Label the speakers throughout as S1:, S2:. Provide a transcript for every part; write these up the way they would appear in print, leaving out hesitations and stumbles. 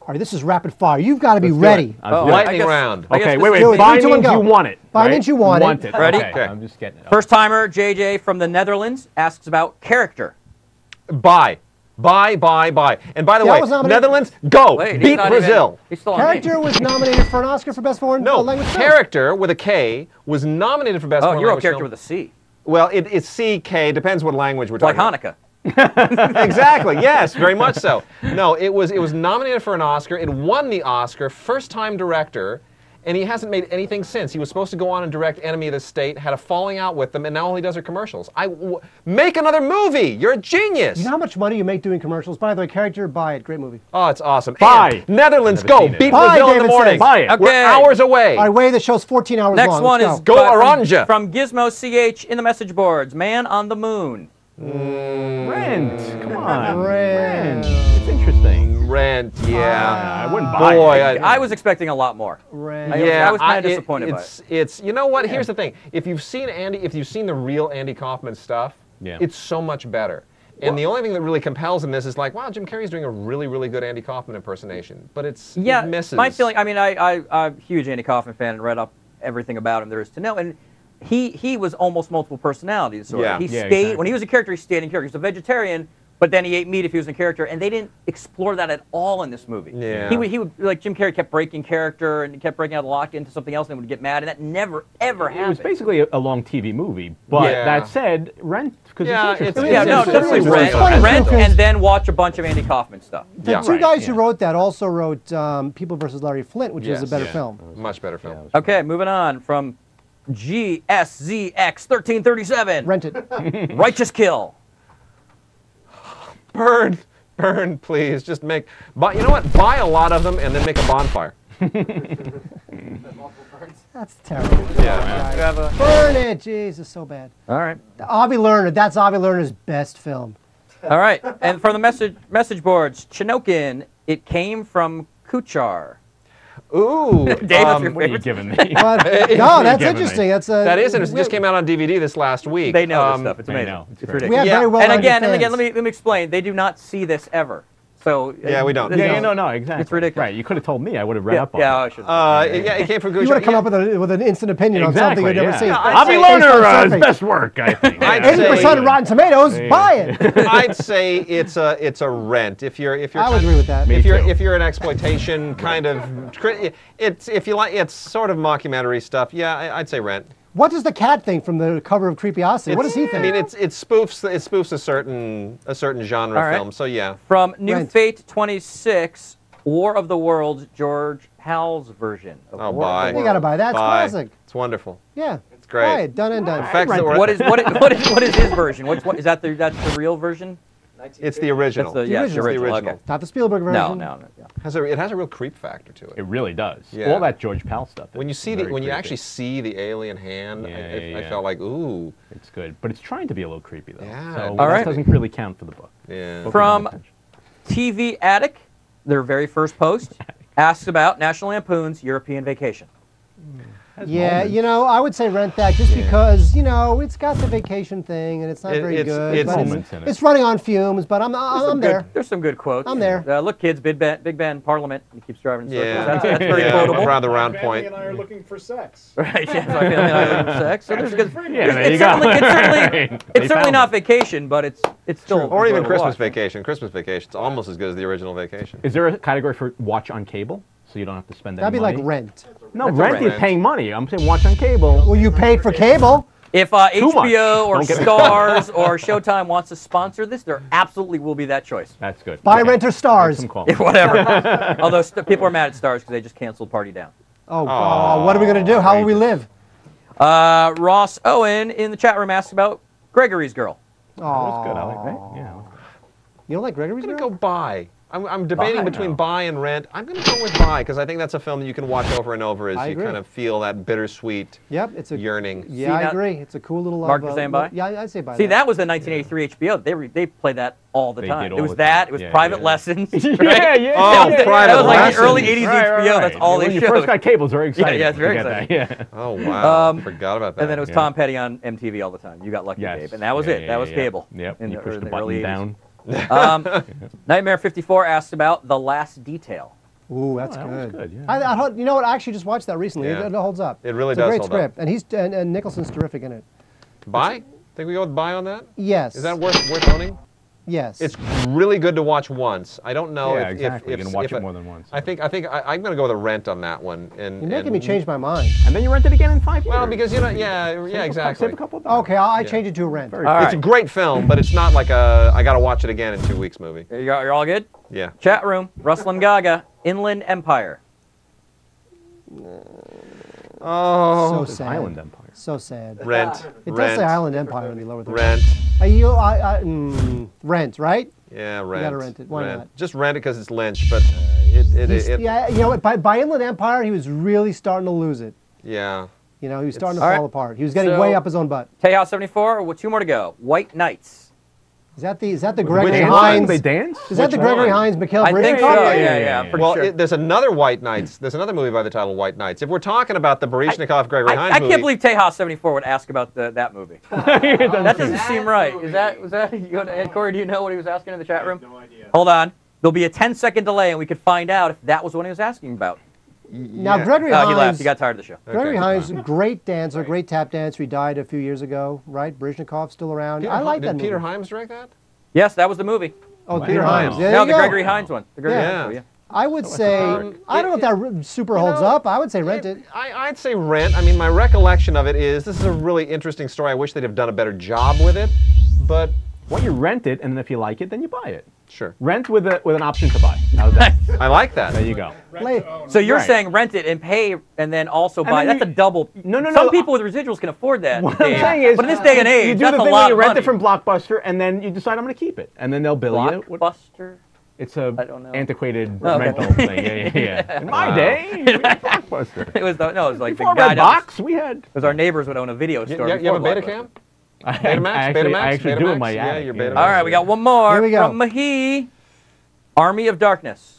S1: All right, this is rapid fire. You've got to be ready.
S2: Lightning round.
S3: Okay,
S1: Do
S3: wait.
S1: it.
S3: Buy
S1: Three, two, one,
S3: means
S1: go.
S3: you want it.
S1: Buy
S3: right?
S1: means you want it.
S4: Ready?
S3: Okay. I'm just getting it.
S4: First timer, JJ from the Netherlands, asks about Karacter.
S2: Buy. Buy. And by the
S1: Yeah, I
S2: way,
S1: was nominated.
S2: Netherlands, go.
S4: Wait,
S2: Beat Brazil.
S4: He's still on me.
S1: Karacter was nominated for an Oscar for Best Foreign Language Film.
S2: Character with a K was nominated for Best Foreign
S4: Oh, you're a
S2: Language
S4: character
S2: Film.
S4: with a C.
S2: Well, it's CK, depends what language we're
S4: Like
S2: talking
S4: Hanukkah.
S2: about. Exactly, yes, very much so. No, it was nominated for an Oscar. It won the Oscar, first-time director, and he hasn't made anything since. He was supposed to go on and direct Enemy of the State, had a falling out with them, and now all he does are commercials. Make another movie! You're a genius!
S1: You know how much money you make doing commercials? By the way, Character, buy it. Great movie.
S2: Oh, it's awesome.
S3: Buy.
S2: And Netherlands,
S3: Never
S2: go.
S3: seen it.
S2: Beat
S1: Buy,
S2: Brazil in the
S1: David
S2: morning.
S1: says.
S3: Buy it.
S4: Okay.
S2: We're hours away.
S1: All right, way the show's 14 hours
S4: Next
S1: long.
S4: one
S1: Let's
S4: is
S2: Go Oranje.
S4: from Gizmo CH in the message boards. Man on the Moon.
S3: Rent. Come on.
S1: Rent.
S3: It's interesting.
S2: Rent, yeah.
S3: I wouldn't buy
S2: Boy,
S3: it.
S4: I was expecting a lot more.
S1: Rent.
S4: I was kind of disappointed by it.
S2: It's you know what? Here's the thing. If you've seen the real Andy Kaufman stuff, it's so much better. And the only thing that really compels in this is like, wow, Jim Carrey's doing a really, really good Andy Kaufman impersonation. But it misses.
S4: My feeling. I mean, I'm a huge Andy Kaufman fan and read up everything about him there is to know. And he was almost multiple personalities. Sort of. He stayed
S3: exactly.
S4: when he was a character. He stayed in character. He's a vegetarian. But then he ate meat if he was in character, and they didn't explore that at all in this movie.
S2: Yeah.
S4: He would like Jim Carrey kept breaking character and kept breaking out of lock into something else and would get mad, and that never ever happened.
S3: It was basically a long TV movie, but that said, Rent because it's interesting.
S4: Definitely
S1: funny
S4: Rent
S1: too,
S4: and then watch a bunch of Andy Kaufman stuff.
S1: The two guys who wrote that also wrote People vs. Larry Flint, which is a better film.
S2: Much better film.
S4: Okay, moving on from GSZX1337.
S1: Rent it.
S4: Righteous Kill.
S2: Burn, please. Just you know what? Buy a lot of them and then make a bonfire.
S1: That's terrible.
S2: Yeah.
S1: Burn it. Jeez, it's so bad.
S4: All right.
S1: Avi Lerner. That's Avi Lerner's best film.
S4: All right. And from the message boards, Chinokin, It Came From Kuchar.
S2: Ooh.
S4: David,
S3: what are you giving me?
S1: No, that's interesting.
S2: That is, and it just came out on DVD this last week.
S4: They know this stuff. It's amazing.
S3: It's
S4: ridiculous.
S1: We have very well
S4: and again, let me explain. They do not see this ever. So
S2: yeah, we don't.
S3: No, exactly.
S4: It's ridiculous.
S3: Right, you could have told me. I would have read up on it.
S4: Yeah, I should.
S2: Yeah, It Came From Kuchar.
S1: You would have come up with an instant opinion on something you'd never seen.
S3: Avi Lerner's best work, I think.
S1: 80% of Rotten Tomatoes, buy it.
S2: I'd say it's a Rent. If you're
S1: I would agree with that.
S2: If you're an exploitation kind of, it's sort of mockumentary stuff. Yeah, I'd say Rent.
S1: What does the cat think from the cover of Creepiosity? What does he think?
S2: I mean, it spoofs a certain genre film. So yeah.
S4: From New Fate 26, War of the Worlds, George Hal's version. Of
S2: buy.
S1: You gotta buy that. It's classic.
S2: It's wonderful.
S1: Yeah.
S2: It's great.
S1: Buy it. Done and done.
S4: What is his version? Is that the real version?
S2: It's the original.
S4: That's the original. Okay.
S1: Not the Spielberg version.
S4: No.
S2: It has a real creep factor to it.
S3: It really does.
S2: Yeah.
S3: All that George Pal stuff.
S2: When you actually see the alien hand, I felt like, ooh.
S3: It's good, but it's trying to be a little creepy though.
S2: Yeah.
S3: So
S2: All
S3: that doesn't really count for the book.
S2: Yeah.
S4: From TV Attic, their very first post asks about National Lampoon's European Vacation.
S1: Yeah, I would say Rent that just because, it's got the vacation thing and it's not very good. It's running on fumes, but I'm there.
S4: There's some good quotes.
S1: I'm there.
S4: Look, kids, Big Ben Parliament. He keeps driving in circles. That's very quotable.
S2: Around the round point.
S5: Family and I are looking for sex.
S4: Right, yeah, my family and I are looking for sex. So there's good.
S3: Yeah,
S4: it's certainly not Vacation, but it's still.
S2: Or even Christmas Vacation. Christmas Vacation's almost as good as the original Vacation.
S3: Is there a category for watch on cable? So you don't have to spend any money?
S1: That'd be like Rent.
S3: No, Rent is paying money. I'm saying watch on cable.
S1: Well, you paid for cable.
S4: If HBO or Starz or Showtime wants to sponsor this, there absolutely will be that choice.
S3: That's good.
S1: Buy Rent or Starz.
S4: Whatever. Although people are mad at Starz because they just canceled Party Down.
S1: Oh, what are we going to do? How will we live?
S4: Ross Owen in the chat room asks about Gregory's Girl.
S1: Oh,
S3: that's good. I like that. Yeah.
S1: You don't like Gregory's Girl?
S2: I'm going to go Buy. I'm debating between Buy and Rent. I'm going to go with Buy because I think that's a film that you can watch over and over as you kind of feel that bittersweet yearning.
S1: Yeah, I agree. It's a cool little.
S4: Mark, you saying Buy?
S1: Yeah, I'd say Buy.
S4: See, that was the 1983 HBO. They played that all the time. It was that. It was Private Lessons.
S3: Yeah.
S4: Oh,
S2: Private
S4: That was like the
S2: Lessons.
S4: early 80s HBO. That's all they
S3: When you
S4: showed.
S3: first got cable, it was very exciting.
S4: Yeah, it's very exciting.
S3: Yeah.
S2: Oh, wow. Forgot about that.
S4: And then it was Tom Petty on MTV all the time. You got lucky, Dave. And that was it. That was cable.
S3: Yep.
S4: In
S3: you pushed the
S4: early
S3: button
S4: 80s.
S3: down.
S4: Nightmare 54 asked about The Last Detail.
S1: Ooh, that's good.
S3: Good, yeah.
S1: You know what? I actually just watched that recently. It holds up.
S2: It really
S1: it's
S2: does
S1: a great
S2: hold
S1: script,
S2: up.
S1: and Nicholson's terrific in it.
S2: Buy? Think we go with buy on that?
S1: Yes.
S2: Is that worth owning?
S1: Yes.
S2: It's really good to watch once. I don't know if
S3: exactly. You can watch it more than once.
S2: I think I'm going to go with a rent on that one. And
S1: you're making me change my mind.
S3: And then you rent it again in 5 years.
S2: Well, because exactly.
S3: Save a couple of dollars.
S1: Okay, I change it to a rent.
S2: It's a great film, but it's not like I got to watch it again in 2 weeks movie.
S4: You're all good?
S2: Yeah.
S4: Chat room. Russell and Gaga. Inland Empire.
S1: So sad.
S3: Island Empire.
S1: So sad.
S2: Rent.
S1: It does say Island Empire on the lower third.
S2: Rent.
S1: Rent, right?
S2: Yeah, rent.
S1: You gotta rent it. Why not?
S2: Just rent it because it's Lynch, but
S1: yeah, you know what? By Inland Empire, he was really starting to lose it.
S2: Yeah.
S1: You know, he was starting to fall apart. He was getting way up his own butt.
S4: Tejas 74. Well, 2 more to go. White Knights.
S1: Is that the Gregory Hines?
S3: They dance?
S1: Is that the Gregory Hines Mikhail
S4: I think so. Yeah. I'm pretty sure.
S2: There's another White Knights. There's another movie by the title White Knights. If we're talking about the Baryshnikov Gregory Hines movie,
S4: I can't believe Tejas 74 would ask about that movie. That doesn't seem right. Was that Corey? Do you know what he was asking in the chat room?
S5: No idea.
S4: Hold on. There'll be a 10-second delay, and we could find out if that was what he was asking about.
S1: Now, Gregory Hines.
S4: He left. He got tired of the show.
S1: Gregory Hines, great dancer, great tap dancer. He died a few years ago, right? Baryshnikov still around. I like that movie.
S2: Did Peter Hyams direct that?
S4: Yes, that was the movie.
S1: Oh, Peter Hyams.
S4: No, the Gregory Hines one. The Gregory Hines one, yeah.
S1: I would say, I don't know if that super holds up. I would say rent it.
S2: I'd say rent. I mean, my recollection of it is this is a really interesting story. I wish they'd have done a better job with it, but...
S3: Well, you rent it, and then if you like it, then you buy it.
S2: Sure.
S3: Rent with an option to buy. How's that?
S2: I like that.
S3: There you go.
S4: So you're saying rent it and pay and then also buy. That's a double.
S3: No.
S4: Some people with residuals can afford that.
S3: What I'm saying is,
S4: but in this day and age,
S3: you do
S4: that's
S3: the
S4: a
S3: thing
S4: lot
S3: where you
S4: of
S3: rent
S4: money.
S3: it from Blockbuster, and then you decide I'm going to keep it, and then they'll bill you.
S4: Blockbuster?
S3: It's a antiquated
S4: okay.
S3: rental thing. Yeah. In my day, we had Blockbuster.
S4: It was like
S3: before
S4: the guy
S3: Redbox, we had.
S4: Because our neighbors would own a video store.
S2: You have a Betacam? Betamax?
S3: I actually do in my attic.
S2: Yeah, your Betamax.
S4: All right, we got one more.
S1: Here we go.
S4: From Mahi. Army of Darkness.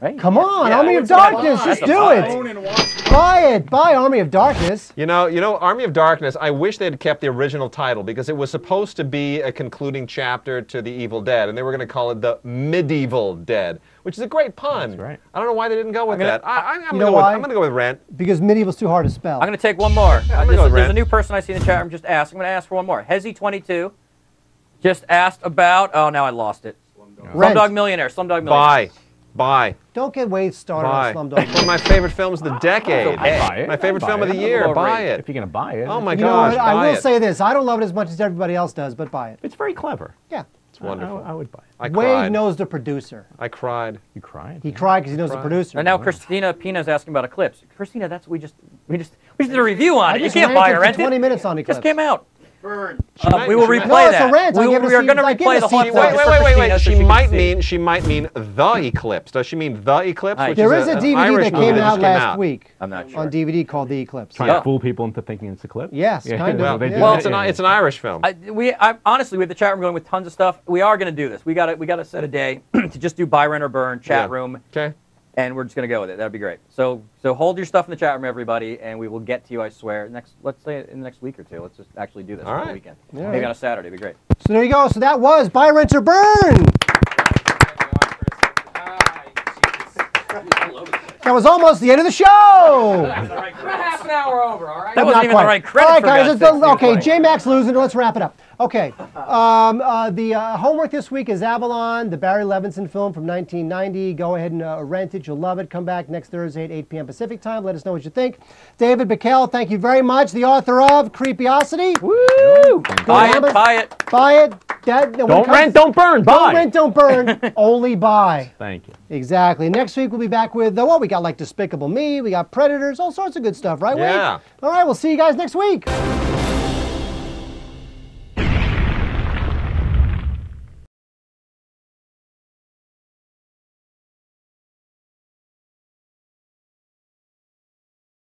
S4: Right?
S1: Come on, Army of Darkness, just do it. Buy it. Buy Army of Darkness.
S2: You know, Army of Darkness, I wish they had kept the original title because it was supposed to be a concluding chapter to The Evil Dead, and they were going to call it The Medieval Dead, which is a great pun.
S3: That's right.
S2: I don't know why they didn't go with that. I'm
S1: You know why?
S2: going to go with Rent.
S1: Because medieval's too hard to spell.
S4: I'm going to take one more.
S2: I'm gonna go with
S4: There's
S2: Rent.
S4: a new person I see in the chat room just asked. I'm going to ask for one more. Hezzy22 just asked about, oh, now I lost it.
S1: Rent.
S4: Slumdog Millionaire. Slumdog Millionaire.
S2: Buy.
S1: Don't get Wade started on Slumdog.
S2: One of my favorite films of the decade.
S3: Buy it.
S2: My favorite film of the
S3: Buy
S2: year. Buy it.
S3: If you're going to buy it.
S2: Oh my
S1: You know
S2: gosh,
S1: what? I
S2: buy
S1: will
S2: it.
S1: say this. I don't love it as much as everybody else does, but buy it.
S3: It's very clever.
S1: Yeah.
S2: It's wonderful.
S3: I would buy it.
S2: I
S1: Wade
S2: cried.
S1: knows the producer.
S2: I cried.
S3: You cried?
S1: He cried because he knows the producer.
S4: And now Christina Pina's asking about Eclipse. Christina, that's what we just did a review on
S1: I
S4: it. You
S1: just
S4: can't buy it or
S1: ranted
S4: rent
S1: for 20
S4: it.
S1: minutes on
S4: It
S1: Eclipse.
S4: just came out.
S5: Burn.
S4: We will replay
S1: No, it's
S4: that.
S1: a rant.
S4: We are going to replay the whole
S1: Wait,
S2: Wait,
S4: just for Christina so
S2: She
S4: can
S2: might
S4: see.
S2: mean The Eclipse. Does she mean The Eclipse? Which
S1: There is a
S2: an
S1: DVD
S2: Irish
S1: that
S2: movie
S1: came
S2: just
S1: out last week
S4: I'm not sure.
S1: on DVD called The Eclipse.
S3: Trying to fool people into thinking it's a clip?
S1: Yes, kind of.
S3: they do
S2: Well,
S3: that,
S2: it's an Irish film.
S4: Honestly, we have the chat room going with tons of stuff. We are going to do this. We got to set a day to just do buy, rent, or burn chat room.
S2: Okay.
S4: And we're just going to go with it. That'd be great. So hold your stuff in the chat room, everybody, and we will get to you, I swear. Let's say in the next week or two. Let's just actually do this
S2: All
S4: for the
S2: right.
S4: weekend.
S1: Yeah.
S4: Maybe on a Saturday. It'd be great.
S1: So there you go. So that was Buy, Rent, or Burn. That was almost the end of the show.
S5: We're half an hour over, all right?
S4: That wasn't
S1: Not
S4: even
S1: quite.
S4: the right credit.
S1: All right,
S4: for
S1: guys.
S4: God's
S1: Let's,
S4: sakes.
S1: okay, J-Max losing. Let's wrap it up. Okay. The homework this week is Avalon, the Barry Levinson film from 1990. Go ahead and rent it. You'll love it. Come back next Thursday at 8 p.m. Pacific time. Let us know what you think. David Bickle, thank you very much. The author of Creepiosity.
S4: Woo! Buy it. Buy it.
S1: Buy it.
S3: Don't rent, don't burn. Buy.
S1: Don't rent, don't burn. Only buy.
S3: Thank you.
S1: Exactly. Next week we'll be back with, we got like Despicable Me. We got Predators. All sorts of good stuff, right, Wade?
S2: Yeah.
S1: All right, we'll see you guys next week.